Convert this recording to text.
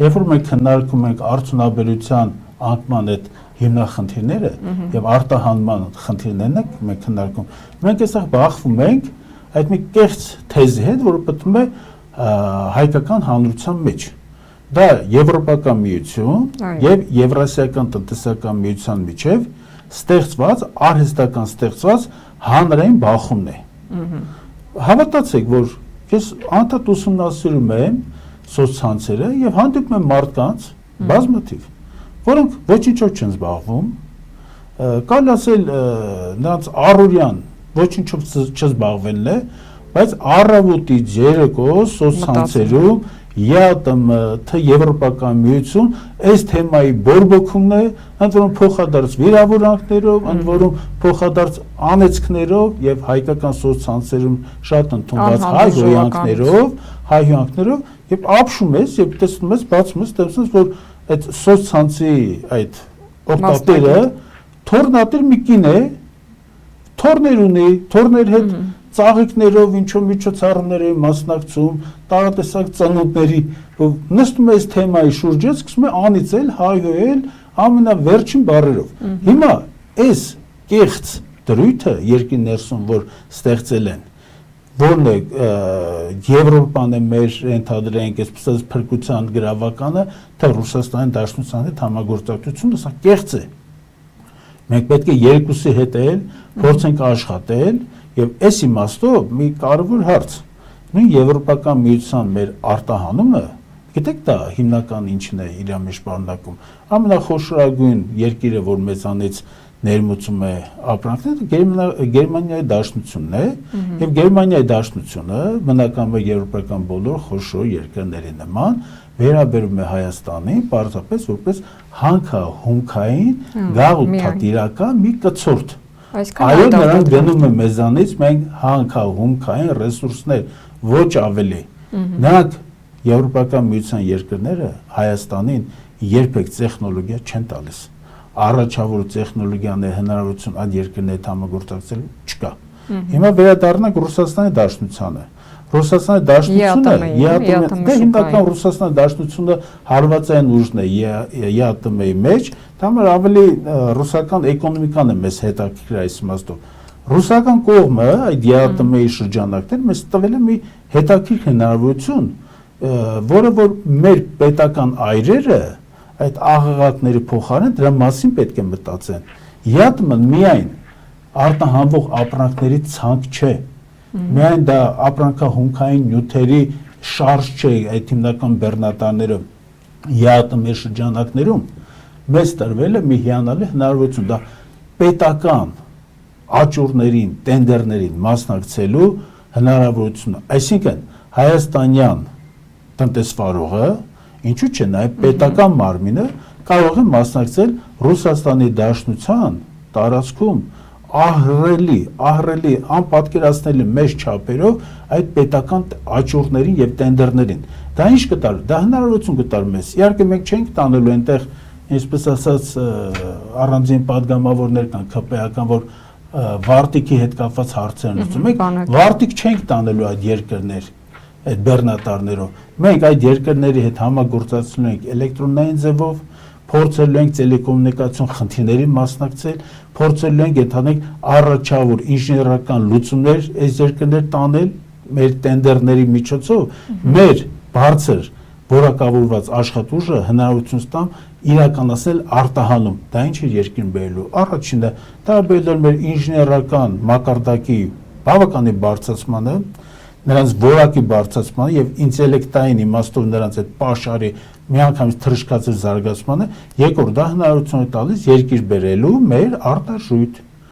երբ որ մենք քննարկում ենք արդյունաբերության անկման այդ հիմնախնդիրները եւ արտահանման խնդիրներն ենք մենք քննարկում, մենք այստեղ բախվում ենք այդ մի կեղծ թեզի հետ, որը պատմում է հայկական հանրության մեջ։ Դա Եվրոպական միություն եւ Եվրասիական տնտեսական միության միջև ստեղծված, արհեստական ստեղծված հանրային բախումն է։ Հավատացեք, որ ես անդադ ուսումնասիրում եմ սոցցանցերը եւ հանդիպում եմ մարդկանց բազմաթիվ, որոնք ոչինչով չեն զբաղվում, կարելի ասել նրանց առօրյան ոչինչով չզբաղվելն է, բայց առավոտից երեկո սոցցանցերում ԵԱՏՄ, թե Եվրոպական միություն այս թեմայի բորբոքումն է, ընդ որում փոխադարձ վիրավորանքներով, ընդ որում փոխադարձ անեծքներով եւ հայկական սոցցանցերում շատ ընդունված հայհոյանքներով եւ ապշում ես եւ տեսնում ես, բացում ես, տեսնում ես, որ այդ սոցցանցի այդ օկտատերը թորնատեր մի կին է, թորներ ունի, թորներ հետ ծաղիկներով, ինչու միջոցառումների մասնակցում, տարատեսակ ծնունդների, նստում է այս թեմայի շուրջը, սկսում է անիծել, հայհոյել ամենավերջին բառերով։ Հիմա այս կեղծ դրույթը երկրի ներսում, որ ստեղծել են, որն է Եվրոպան է մեր ընդհանրենք այսպես փրկության գրավականը, թե Ռուսաստանի Դաշնության հետ համագործակցությունը, սա կեղծ է։ Մենք պետք է երկուսի հետ փորձենք աշխատել եւ այս իմաստով մի կարևոր հարց նույն Եվրոպական միության մեր արտահանումը, գիտեք դա հիմնական ինչն է իր մեջ պարունակում, ամենախոշորագույն երկիրը, որ մեզանից ներմուծում է ապրանքները, Գերմանիայի Դաշնությունն է, եւ Գերմանիայի Դաշնությունը բնականաբար եվրոպական բոլոր խոշոր երկրների նման վերաբերում է Հայաստանին պարզապես որպես հանքահունքային գաղութատիրական մի կցորդ։ Այո, նրանք գնում են մեզանից մենք հանքահունքային ռեսուրսներ, ոչ ավելի։ Նրանք Եվրոպական միության երկրները Հայաստանին երբեք տեխնոլոգիա չեն տալիս։ Առաջավոր տեխնոլոգիաների հնարավորություն այդ երկրների հետ համագործակցելու չկա։ Հիմա վերադառնանք Ռուսաստանի Դաշնությանը։ Ռուսաստանի Դաշնությունը հիմնական Ռուսաստանի Դաշնությունը հարվածային ուժն է ԵԱՏՄ-ի մեջ, դա համար ավելի ռուսական էկոնոմիկան է մեզ հետաքրքիր այս իմաստով։ Ռուսական կողմը այդ ԵԱՏՄ-ի շրջանակներ մեզ տվել է մի հետաքրքիր հնարավորություն, որը որ մեր պետական այրերը այդ աղաղակների փոխարեն դրա մասին պետք է մտածեն։ ԵԱՏՄ-ն միայն արտահանվող ապրանքների ցանկ չէ, միայն դա ապրանքահունքային նյութերի շարժ չէ այդ հիմնական բեռնատարները ԵԱՏՄ-ի շրջանակներում, մեզ տրվել է մի հիանալի հնարավորություն, դա պետական աճուրներին, տենդերներին մասնակցելու հնարավորությունը, այսինքն հայաստանյան տնտեսվարողը, ինչու՞ չէ, նաև պետական մարմինը կարող է մասնակցել Ռուսաստանի Դաշնության տարածքում ահռելի, անպատկերացնելի մեծ չափերով այդ պետական աճուրներին եւ տենդերներին։ Դա ինչ կտար, դա հնարավորություն կտար մեզ։ Իհարկե մենք չենք տանելու այնտեղ, ինչպես ասած, առանձին падգամավորներ կան, ԿՊ-ական, որ վարտիքի հետ կապված հարցեր լուծում։ Մենք վարտիկ չենք տանելու այդ երկրներ, այդ բեռնատարներով։ Մենք այդ երկրների հետ համագործակցելու ենք էլեկտրոնային ձևով, փորձելու ենք տելեկոմունիկացիոն խնդիրների մասնակցել, փորձելու ենք ընդհանրենք առաջավոր ինժեներական լուծումներ այս երկրներ տանել մեր տենդերների միջոցով, մեր բարձր որակավորված աշխատուժը հնարավորություն ստամ իրականացնել արտահանում։ Դա ինչ է երկրին բերելու։ Առաջինը դա բերել մեր ինժեներական մակարդակի բավականին բարձրացմանը, նրանց որակի բարձրացմանը եւ ինտելեկտային իմաստով նրանց այդ պաշարի միանգամից թռչկացել զարգացմանը, երկրորդ դա հնարավորություն է տալիս երկիր բերելու մեր արտարժույթ